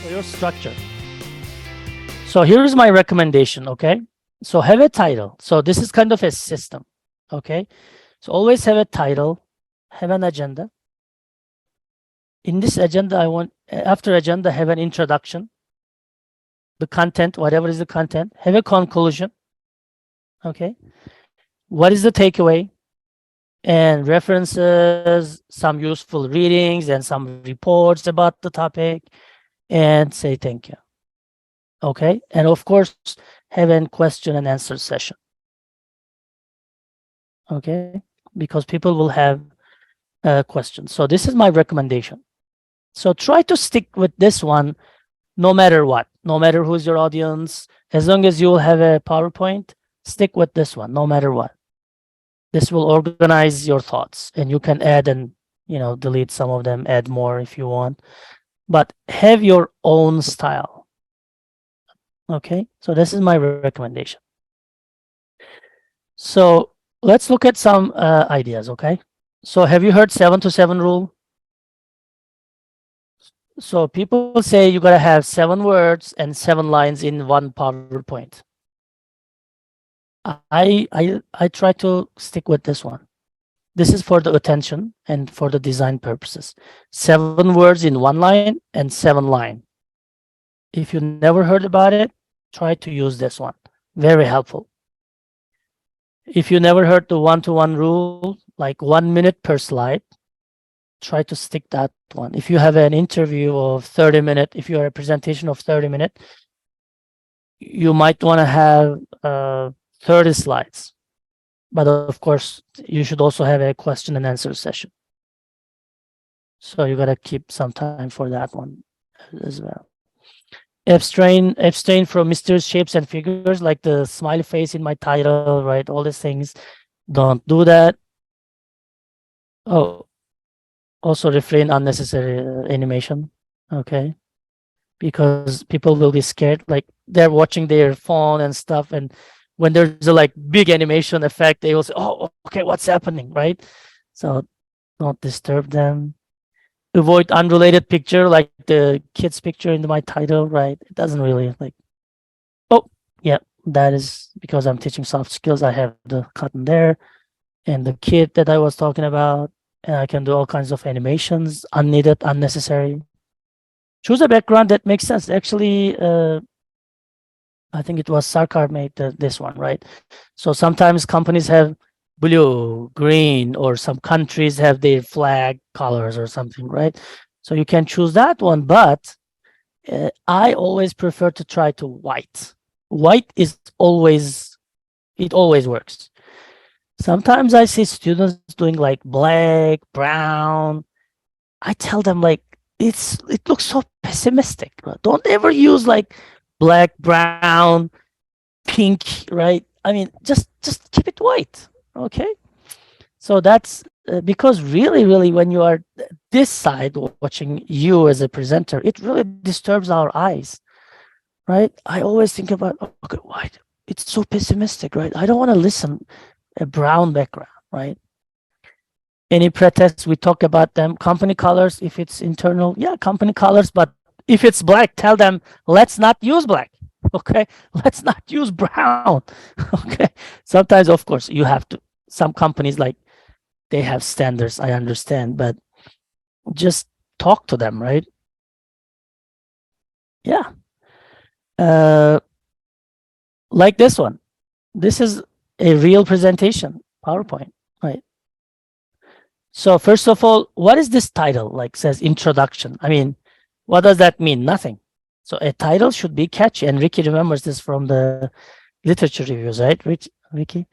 for your structure. So here's my recommendation, okay? So have a title. So this is kind of a system, okay? So always have a title, have an agenda. In this agenda, after agenda, have an introduction, the content, whatever is the content, have a conclusion, okay? What is the takeaway? And references, some useful readings and some reports about the topic, and say thank you. Okay, and of course, have a question and answer session. Okay, because people will have questions. So this is my recommendation. So try to stick with this one no matter what, no matter who's your audience. As long as you will have a PowerPoint, stick with this one no matter what. This will organize your thoughts, and you can add and delete some of them, add more if you want, but have your own style. Okay, so this is my recommendation. So let's look at some ideas. Okay, so have you heard 7 to 7 rule? So people say you gotta have 7 words and 7 lines in one PowerPoint. I try to stick with this one. This is for the attention and for the design purposes. 7 words in 1 line and 7 line. If you never heard about it, try to use this one. Very helpful. If you never heard the 1-to-1 rule, like 1 minute per slide, try to stick that one. If you have an interview of 30 minutes, if you have a presentation of 30 minutes, you might want to have 30 slides. But of course, you should also have a question and answer session. So you got to keep some time for that one as well. Abstain from mysterious shapes and figures, like the smiley face in my title, right? All these things. Don't do that. Oh, also refrain unnecessary animation. Okay. Because people will be scared, like they're watching their phone and stuff, and when there's a like big animation effect, they will say, oh, okay, what's happening, right? So don't disturb them. Avoid unrelated picture, like the kid's picture in my title, right? It doesn't really like, oh, yeah, that is because I'm teaching soft skills. I have the cotton there and the kid that I was talking about, and I can do all kinds of animations, unneeded, unnecessary. Choose a background that makes sense. Actually, I think it was Sarkar made this one, right? So sometimes companies have blue, green, or some countries have their flag colors or something, right? So you can choose that one, but I always prefer to try to white. White is always, it always works. Sometimes I see students doing like black, brown. I tell them like, it looks so pessimistic. Don't ever use like black, brown, pink, right? I mean, just keep it white, okay? So that's because really, when you are this side watching you as a presenter, it really disturbs our eyes, right? I always think about, okay, why? It's so pessimistic, right? I don't want to listen a brown background, right? Any pretext, we talk about them. Company colors, if it's internal, yeah, company colors. But if it's black, tell them, let's not use black. Okay, let's not use brown. Okay, sometimes, of course, you have to. Some companies, like, they have standards, I understand, but just talk to them, right? Yeah. Like this one. This is a real presentation, PowerPoint, right? So first of all, what is this title? Like, says introduction. I mean, what does that mean? Nothing. So a title should be catchy. And Ricky remembers this from the literature reviews, right? Ricky,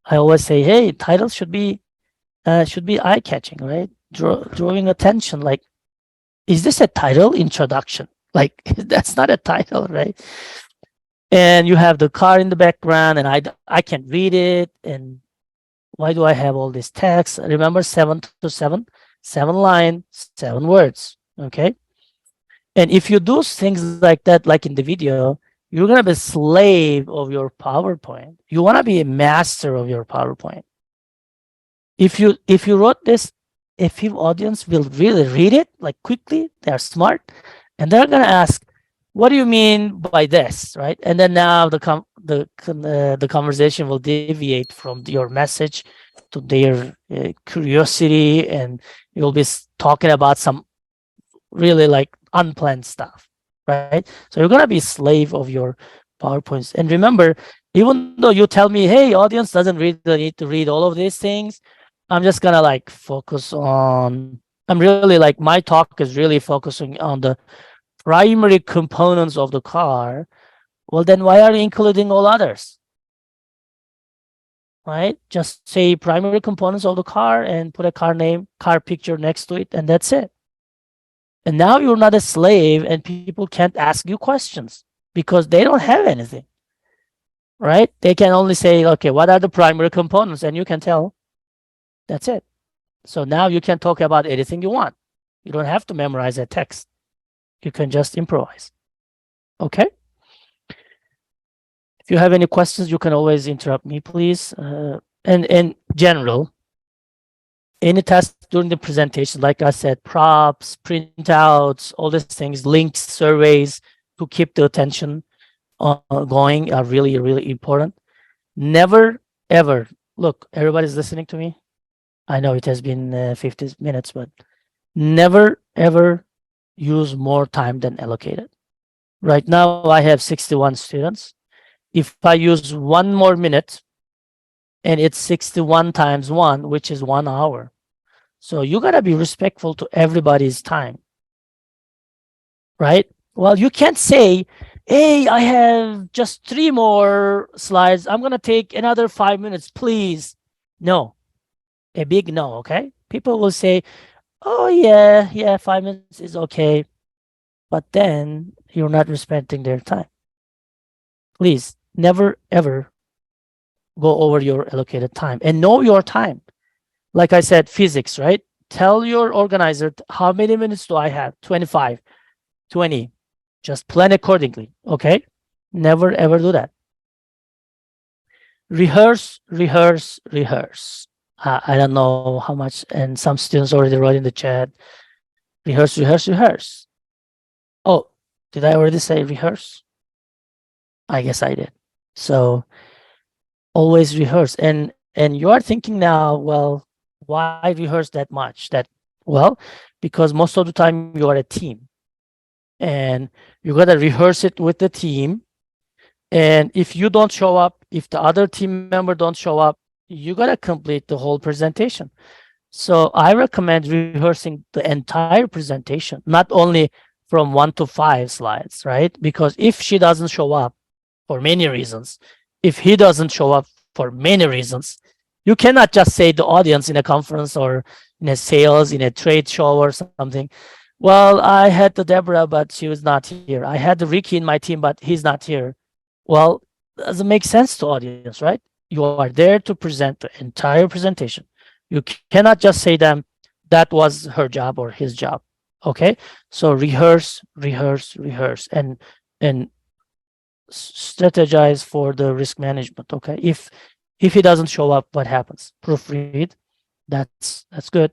I always say, hey, titles should be eye-catching, right? Drawing attention. Like, is this a title? Introduction. Like, that's not a title, right? And you have the car in the background, and I can read it. And why do I have all this text? Remember, 7 to 7, 7 line, 7 words. Okay. And if you do things like that, like in the video, you're going to be a slave of your PowerPoint. You want to be a master of your PowerPoint. If you wrote this, a few audience will really read it like quickly. They're smart, and they're going to ask, what do you mean by this, right? And then now the conversation will deviate from your message to their curiosity, and you'll be talking about some really like unplanned stuff, right? So you're gonna be slave of your PowerPoints. And remember, even though you tell me, hey, audience doesn't really need to read all of these things, I'm just gonna like focus on. I'm really like my talk is really focusing on the primary components of the car. Well, then why are you including all others? Right? Just say primary components of the car and put a car name, car picture next to it, and that's it. And now you're not a slave, and people can't ask you questions because they don't have anything, right? They can only say, okay, what are the primary components? And you can tell, that's it. So now you can talk about anything you want. You don't have to memorize a text. You can just improvise. Okay? If you have any questions, you can always interrupt me, please. And in general, any task during the presentation, like I said, props, printouts, all these things, links, surveys to keep the attention going are really, really important. Never, ever, look, everybody's listening to me. I know it has been 50 minutes, but never, ever use more time than allocated. Right now, I have 61 students. If I use 1 more minute, and it's 61 times 1, which is 1 hour. So you got to be respectful to everybody's time, right? Well, you can't say, hey, I have just 3 more slides. I'm going to take another 5 minutes, please. No, a big no, okay? People will say, oh, yeah, 5 minutes is okay. But then you're not respecting their time. Please never, ever go over your allocated time and know your time. Like I said, physics, right? Tell your organizer, how many minutes do I have? 25, 20. Just plan accordingly, okay? Never ever do that. Rehearse, rehearse, rehearse. I don't know how much, and some students already wrote in the chat. Rehearse, rehearse, rehearse. Oh, did I already say rehearse? I guess I did. So always rehearse. And you are thinking now, well, why rehearse that much? Well, because most of the time you are a team, and you got to rehearse it with the team. And if you don't show up, if the other team member don't show up, you got to complete the whole presentation. So I recommend rehearsing the entire presentation, not only from 1 to 5 slides, right? Because if she doesn't show up for many reasons, if he doesn't show up for many reasons, you cannot just say the audience in a conference or in a sales, in a trade show or something. Well, I had the Deborah, but she was not here. I had the Ricky in my team, but he's not here. Well, doesn't make sense to audience, right? You are there to present the entire presentation. You cannot just say them, that was her job or his job. Okay. So rehearse, rehearse, rehearse, and strategize for the risk management. Okay. If he doesn't show up, what happens? Proofread. That's good.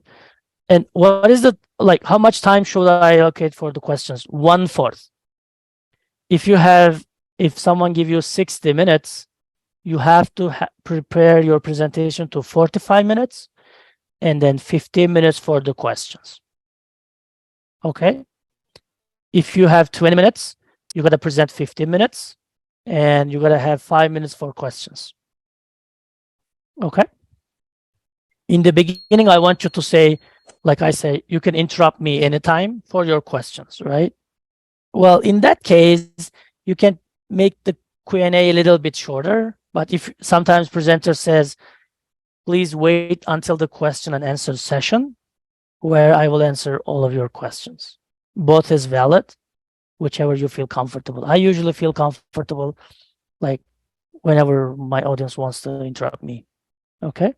And what is the like? How much time should I allocate for the questions? 1/4. If you have, if someone give you 60 minutes, you have to prepare your presentation to 45 minutes, and then 15 minutes for the questions. Okay. If you have 20 minutes, you got to present 15 minutes, and you got to have 5 minutes for questions. Okay. In the beginning, I want you to say, like I say, you can interrupt me anytime for your questions, right? Well, in that case, you can make the Q&A a little bit shorter, but if sometimes presenter says, please wait until the question and answer session where I will answer all of your questions. Both is valid, whichever you feel comfortable. I usually feel comfortable like whenever my audience wants to interrupt me. Okay.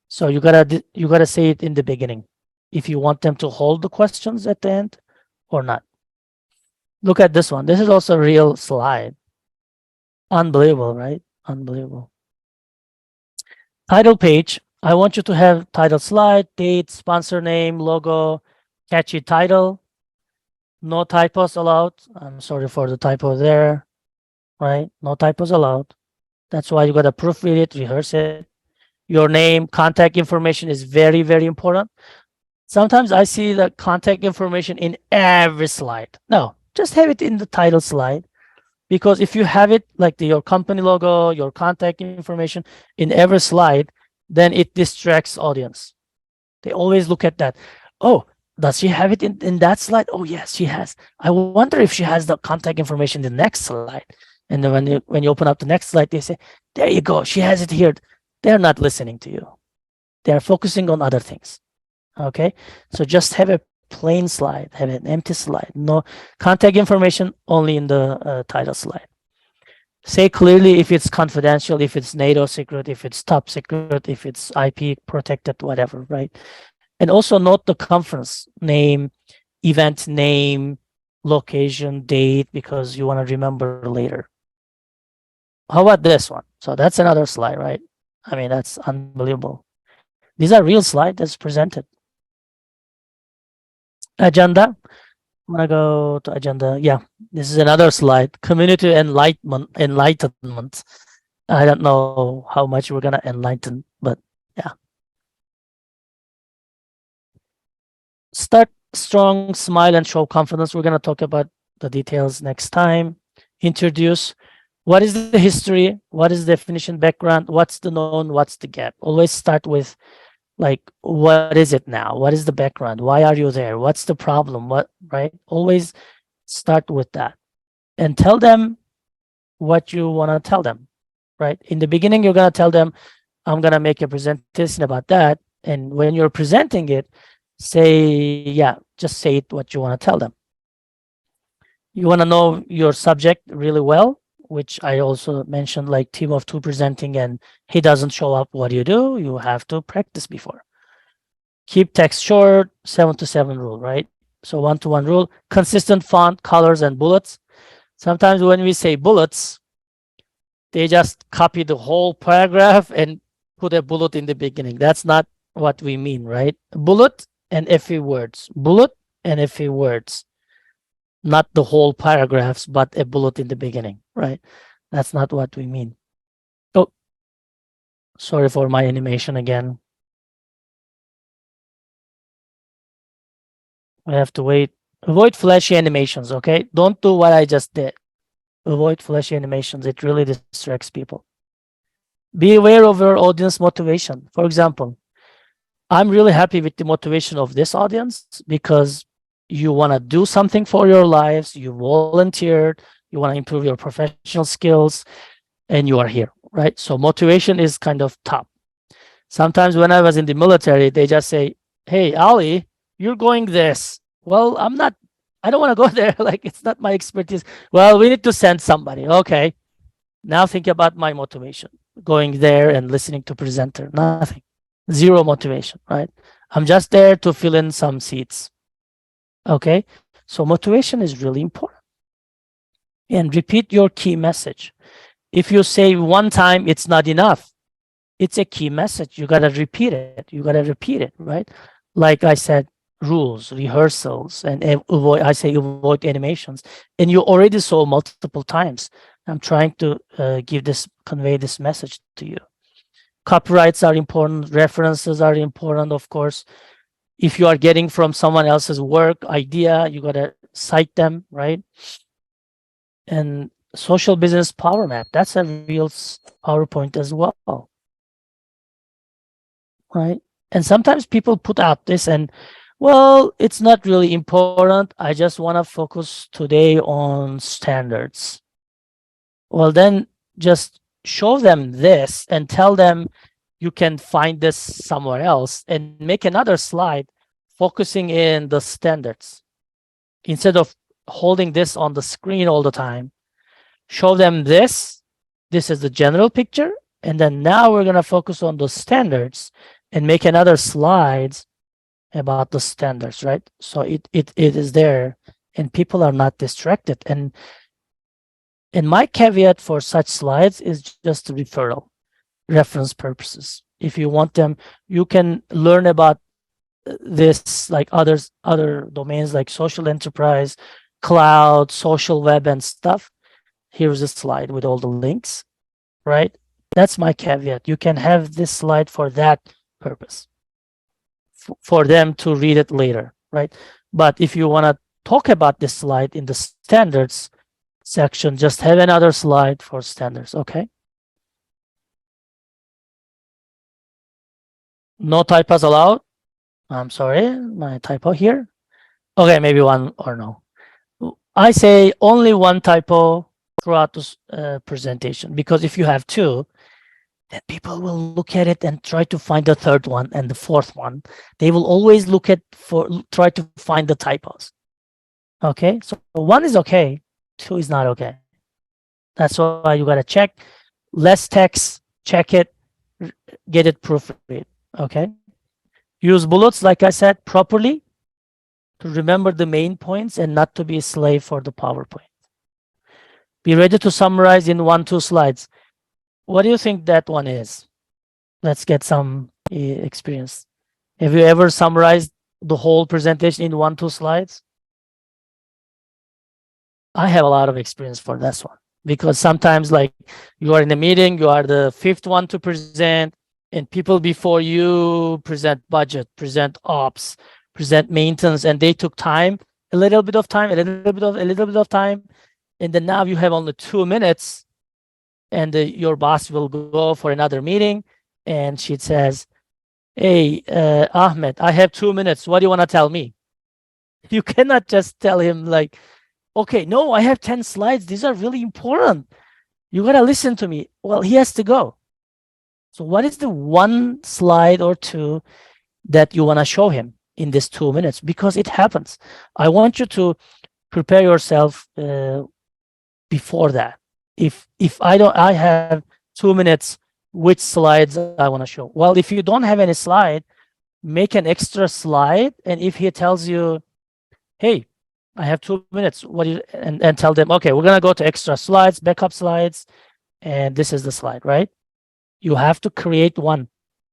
So you gotta say it in the beginning if you want them to hold the questions at the end or not. Look at this one. This is also a real slide. Unbelievable, right? Unbelievable. Title page. I want you to have title slide, date, sponsor name, logo, catchy title. No typos allowed. I'm sorry for the typo there, right? No typos allowed. That's why you got to proofread it, rehearse it. Your name, contact information is very, very important. Sometimes I see the contact information in every slide. No, just have it in the title slide, because if you have it like your company logo, your contact information in every slide, then it distracts audience. They always look at that. Oh, does she have it in that slide? Oh, yes, she has. I wonder if she has the contact information in the next slide. And then when you open up the next slide, they say, there you go, she has it here. They're not listening to you. They're focusing on other things. Okay. So just have a plain slide, have an empty slide. No contact information, only in the title slide. Say clearly if it's confidential, if it's NATO secret, if it's top secret, if it's IP protected, whatever, right? And also note the conference name, event name, location, date, because you want to remember later. How about this one? So that's another slide, right? I mean, that's unbelievable. These are real slides that's presented. Agenda. I'm gonna go to agenda. Yeah, this is another slide. Community enlightenment. I don't know how much we're gonna enlighten, but yeah. Start strong, smile, and show confidence. We're gonna talk about the details next time. Introduce. What is the history? What is the definition, background? What's the known? What's the gap? Always start with like, what is it now? What is the background? Why are you there? What's the problem? What, right? Always start with that and tell them what you want to tell them, right? In the beginning, you're going to tell them, I'm going to make a presentation about that. And when you're presenting it, say, yeah, just say it what you want to tell them. You want to know your subject really well, which I also mentioned, like team of two presenting and he doesn't show up. What do? You have to practice before. Keep text short, 7-to-7 rule, right? So 1-to-1 rule, consistent font, colors, and bullets. Sometimes when we say bullets, they just copy the whole paragraph and put a bullet in the beginning. That's not what we mean, right? Bullet and a few words. Bullet and a few words. Not the whole paragraphs, but a bullet in the beginning, right? That's not what we mean. Oh, sorry for my animation again. I have to wait. Avoid flashy animations, okay? Don't do what I just did. Avoid flashy animations. It really distracts people. Be aware of your audience motivation. For example, I'm really happy with the motivation of this audience because you want to do something for your lives, you volunteered, you want to improve your professional skills, and you are here, right? So motivation is kind of top. Sometimes when I was in the military, they just say, hey, Ali, you're going this. Well, I don't want to go there. Like, it's not my expertise. Well, we need to send somebody. Okay. Now think about my motivation. Going there and listening to presenter, nothing. Zero motivation, right? I'm just there to fill in some seats. Okay. So motivation is really important. And repeat your key message. If you say one time, it's not enough. It's a key message. You got to repeat it. You got to repeat it, right? Like I said, rules, rehearsals, and avoid animations. And you already saw multiple times. I'm trying to convey this message to you. Copyrights are important. References are important, of course. If you are getting from someone else's work, idea, you got to cite them, right? And social business power map. That's a real PowerPoint as well. Right? And sometimes people put out this and, well, it's not really important. I just want to focus today on standards. Well, then just show them this and tell them you can find this somewhere else and make another slide focusing in the standards. Instead of holding this on the screen all the time, show them this. This is the general picture. And then now we're going to focus on the standards and make another slides about the standards, right? So it is there and people are not distracted. And my caveat for such slides is just referral, reference purposes. If you want them, you can learn about this like other domains like social enterprise, cloud, social web and stuff, here's a slide with all the links, right? That's my caveat. You can have this slide for that purpose, for them to read it later, right? But if you want to talk about this slide in the standards section, just have another slide for standards, okay? No typos allowed. I'm sorry, my typo here. Okay, maybe one or no. I say only one typo throughout this presentation, because if you have two, then people will look at it and try to find the third one and the fourth one. They will always look at try to find the typos. Okay, so one is okay, two is not okay. That's why you gotta check less text, check it, get it proofread. Okay, use bullets like I said properly to remember the main points and not to be a slave for the PowerPoint. Be ready to summarize in 1-2 slides. What do you think that one is? Let's get some experience. Have you ever summarized the whole presentation in 1-2 slides? I have a lot of experience for this one, because sometimes like you are in a meeting, you are the fifth one to present, and people before you present budget, present ops, present maintenance, and they took time, a little bit of time, a little bit of time, and then now you have only 2 minutes, and your boss will go for another meeting, and she says, "Hey, Ahmed, I have 2 minutes. What do you want to tell me?" You cannot just tell him like, "Okay, no, I have 10 slides. These are really important. You got to listen to me." Well, he has to go. So what is the one slide or two that you want to show him in this 2 minutes? Because it happens. I want you to prepare yourself before that. If I have 2 minutes, which slides I want to show? Well, if you don't have any slide, make an extra slide. And if he tells you, "Hey, I have 2 minutes," what do you, and tell them, "Okay, we're gonna go to extra slides, backup slides, and this is the slide," right? You have to create one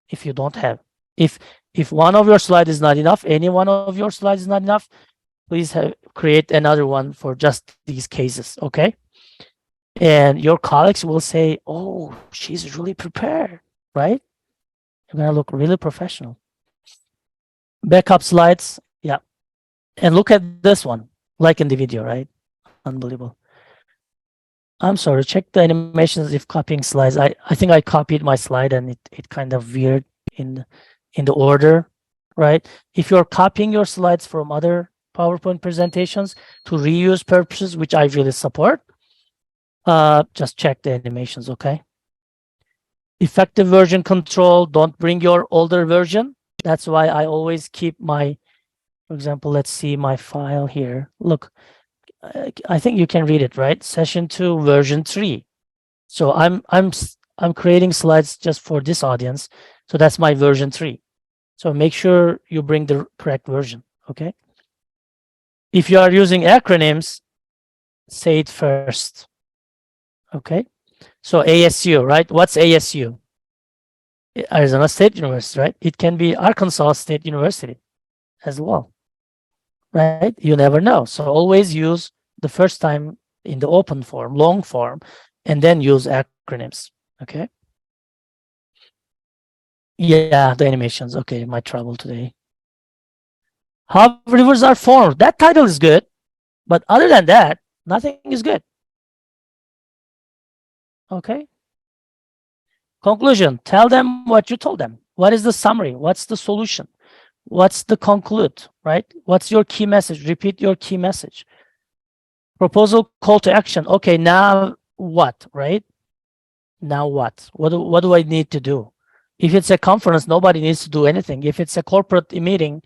if you don't have. If one of your slides is not enough, any one of your slides is not enough, please create another one for just these cases, okay? And your colleagues will say, "Oh, she's really prepared," right? You're gonna look really professional. Backup slides, yeah. And look at this one, like in the video, right? Unbelievable. I'm sorry, check the animations if copying slides. I think I copied my slide and it kind of veered in the order, right? If you're copying your slides from other PowerPoint presentations to reuse purposes, which I really support, just check the animations, okay? Effective version control, don't bring your older version. That's why I always keep my, for example, let's see my file here. Look, I think you can read it, right? Session 2, version 3. So I'm creating slides just for this audience. So that's my version 3. So make sure you bring the correct version, okay? If you are using acronyms, say it first, okay? So ASU, right? What's ASU? Arizona State University, right? It can be Arkansas State University as well, right? You never know. So always use the first time in the open form, long form, and then use acronyms, okay? Yeah, the animations. Okay, my trouble today. How rivers are formed. That title is good, but other than that, nothing is good. Okay. Conclusion. Tell them what you told them. What is the summary? What's the solution? What's the conclude, right? What's your key message? Repeat your key message. Proposal, call to action. Okay, now what, right? Now what? What do I need to do? If it's a conference, nobody needs to do anything. If it's a corporate meeting,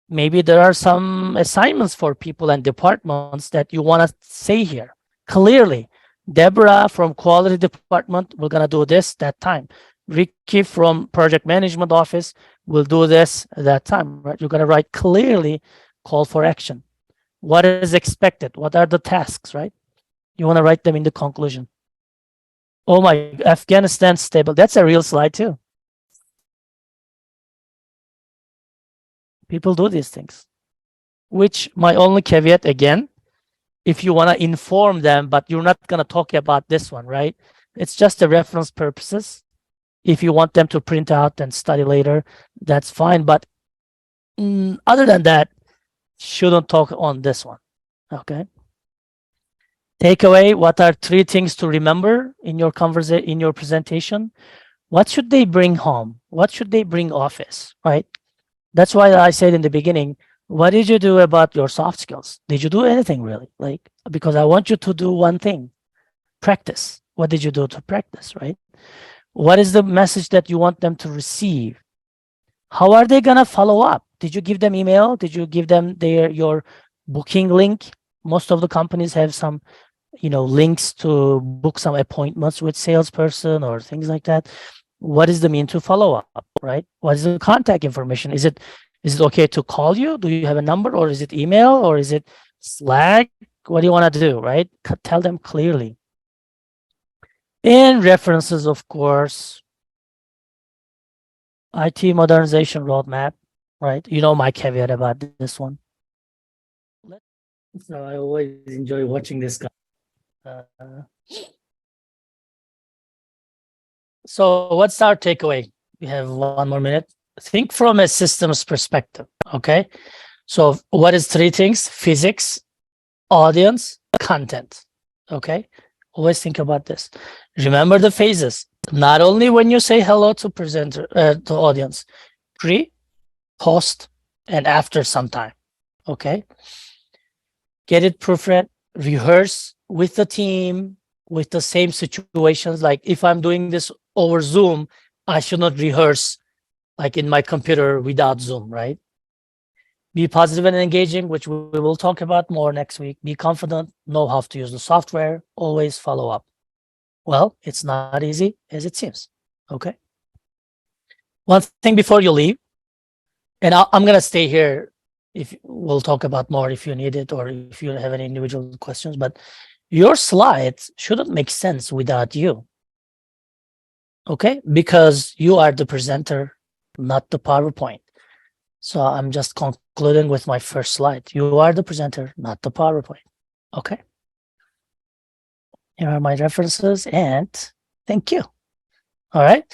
maybe there are some assignments for people and departments that you want to say here clearly. Deborah from quality department, we're going to do this that time. Ricky from project management office will do this that time, right? You're going to write clearly call for action. What is expected? What are the tasks, right? You want to write them in the conclusion. Oh my, Afghanistan stable. That's a real slide too. People do these things, which my only caveat again, if you want to inform them, but you're not going to talk about this one, right? It's just a reference purposes. If you want them to print out and study later, that's fine. But other than that, shouldn't talk on this one. Okay. Takeaway: what are three things to remember in your in your presentation? What should they bring home? What should they bring office? Right. That's why I said in the beginning, what did you do about your soft skills? Did you do anything really? Like, because I want you to do one thing: practice. What did you do to practice? Right. What is the message that you want them to receive? How are they gonna follow up? Did you give them email? Did you give them your booking link? Most of the companies have some, links to book some appointments with salesperson or things like that. What is the mean to follow up, right? What is the contact information? Is it okay to call you? Do you have a number, or is it email, or is it Slack? What do you want to do, right? Tell them clearly. And references, of course. IT modernization roadmap, right? You know my caveat about this one. So I always enjoy watching this guy. So what's our takeaway? We have 1 more minute. Think from a systems perspective, okay? So what is three things? Physics, audience, content, okay? Always think about this. Remember the phases. Not only when you say hello to presenter, to audience, pre, post, and after some time, okay? Get it proofread, rehearse with the team, with the same situations. Like if I'm doing this over Zoom, I should not rehearse like in my computer without Zoom, right? Be positive and engaging, which we will talk about more next week. Be confident, know how to use the software, always follow up. Well, it's not easy as it seems, okay? One thing before you leave, and I'm going to stay here if we'll talk about more if you need it or if you have any individual questions, but your slides shouldn't make sense without you. Okay? Because you are the presenter, not the PowerPoint. So I'm just concluding with my first slide. You are the presenter, not the PowerPoint. Okay? Here are my references, and thank you. All right?